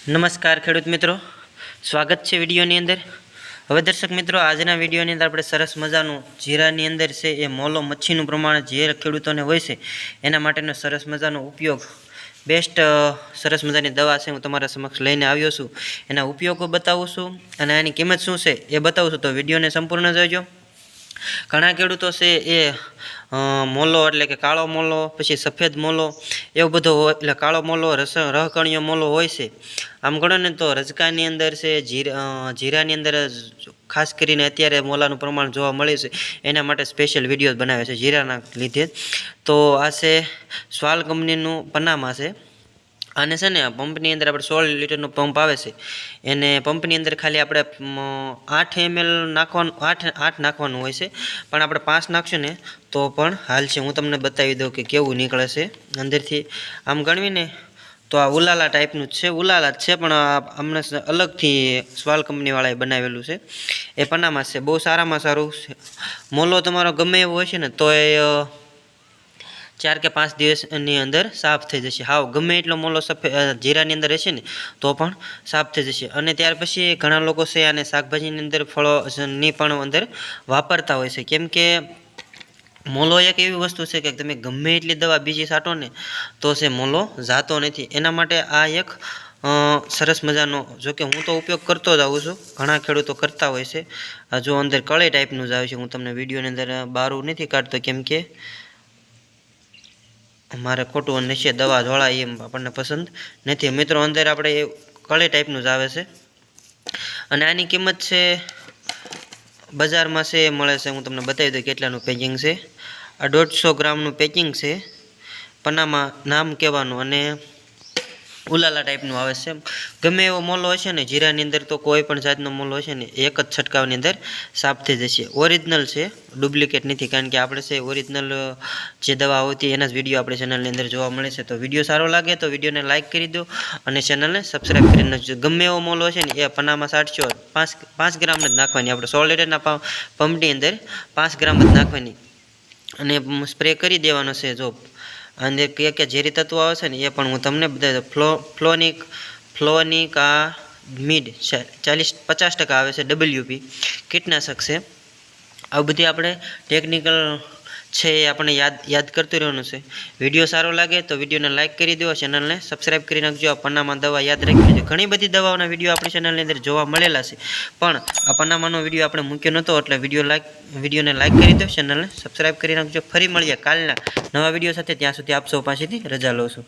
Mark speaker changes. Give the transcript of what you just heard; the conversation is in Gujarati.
Speaker 1: નમસ્કાર ખેડૂત મિત્રો, સ્વાગત છે વિડીયોની અંદર। હવે દર્શક મિત્રો, આજના વિડીયોની અંદર આપણે સરસ મજાનું જીરાની અંદર છે એ મોલો મચ્છીનું પ્રમાણ જે ખેડૂતોને હોય છે એના માટેનો સરસ મજાનો ઉપયોગ બેસ્ટ સરસ મજાની દવા છે હું તમારા સમક્ષ લઈને આવ્યો છું। એના ઉપયોગો બતાવું છું અને એની કિંમત શું છે એ બતાવું છું, તો વિડીયોને સંપૂર્ણ જોજો। ઘણા ખેડૂતો છે એ મોલો એટલે કે કાળો મોલો, પછી સફેદ મોલો એવો બધો હોય, એટલે કાળો મોલો રહકણીયો મોલો હોય છે। આમ ગણો ને તો રજકાની અંદર છે જીરાની અંદર ખાસ કરીને અત્યારે મોલાનું પ્રમાણ જોવા મળે છે, એના માટે સ્પેશિયલ વિડીયો બનાવે છે જીરાના લીધે। તો આ છે સ્વાલ કંપનીનું પનામા છે। આને છે ને પંપની અંદર આપણે 16 લીટરનો પંપ આવે છે, એને પંપની અંદર ખાલી આપણે 8 ml નાખવાનું, 8 નાખવાનું હોય છે, પણ આપણે 5 નાખશું ને તો પણ હાલ છે। હું તમને બતાવી દઉં કે કેવું નીકળે છે અંદરથી। આમ ગણવીને તો આ ઉલાલા ટાઈપનું જ છે, ઉલાલા જ છે, પણ અમને અલગથી સ્વાલ કંપનીવાળાએ બનાવેલું છે। એ પનામા છે, બહુ સારામાં સારું છે। મોલો તમારો ગમે એવો હોય છે ને તો એ 4 કે 5 દિવસની અંદર સાફ થઈ જશે। હાવ ગમે એટલો મોલો જીરાની અંદર રહેશે ને તો પણ સાફ થઈ જશે। અને ત્યાર પછી ઘણા લોકો છે આને શાકભાજીની અંદર ફળોની પણ અંદર વાપરતા હોય છે, કેમ કે મોલો એક એવી વસ્તુ છે કે તમે ગમે એટલી દવા બીજી છાંટો ને તો છે મોલો જાતો નથી। એના માટે આ એક સરસ મજાનો, જોકે હું તો ઉપયોગ કરતો જ આવું છું, ઘણા ખેડૂતો કરતા હોય છે। જો અંદર કળી ટાઈપનું જ આવે છે, હું તમને વિડીયોની અંદર બારું નથી કાઢતો કેમ કે મારે ખોટું નીચે દવા ઢોળાય એમ આપણને પસંદ નથી। મિત્રો અંદર આપણે એ કળી ટાઈપનું જ આવે છે અને આની કિંમત છે બજારમાં છે એ મળે છે, હું તમને બતાવી દઉં કેટલાનું પેકિંગ છે। આ 150 ગ્રામનું પેકિંગ છે, પનામા નામ કહેવાનું, અને ઉલાલા ટાઈપનું આવે છે। ગમે એવો મોલો હશે ને જીરાની અંદર તો કોઈ પણ જાતનો મોલો હશે ને એક જ છંટકાવની અંદર સાફ થઈ જશે। ઓરિજિનલ છે, ડુપ્લિકેટ નથી, કારણ કે આપણે છે ઓરિજિનલ જે દવા હોતી એના જ વિડીયો આપણી ચેનલની અંદર જોવા મળે છે। તો વિડીયો સારો લાગે તો વિડીયોને લાઇક કરી દો અને ચેનલને સબસ્ક્રાઈબ કરી નાખજો। ગમે એવો મોલો હશે ને એ પનામાં 5 ગ્રામ જ નાખવાની, આપણે 100 લીટરના પંપની અંદર 5 ગ્રામ જ નાખવાની અને સ્પ્રે કરી દેવાનો છે। જો અંદર કે ઝેરી તત્વો આવે છે ને એ પણ હું તમને બતાવી દઉં। ફ્લોનિક આ મિડ 50% આવે છે, WP કીટનાશક છે। આ બધી આપણે ટેકનિકલ છે એ આપણે યાદ કરતું રહેવાનું છે। વિડીયો સારો લાગે તો વિડીયોને લાઇક કરી દો, ચેનલને સબસ્ક્રાઈબ કરી નાખજો। આ પનામા દવા યાદ રાખી લેજો, ઘણી બધી દવાઓના વિડીયો આપણી ચેનલની અંદર જોવા મળેલા છે, પણ આ પનામાનો વિડીયો આપણે મૂક્યો નહોતો, એટલે વિડીયોને લાઇક કરી દો, ચેનલને સબસ્ક્રાઈબ કરી નાખજો। ફરી મળીએ કાલના નવા વિડીયો સાથે, ત્યાં સુધી આપ સૌ પાસેથી રજા લઉં છું।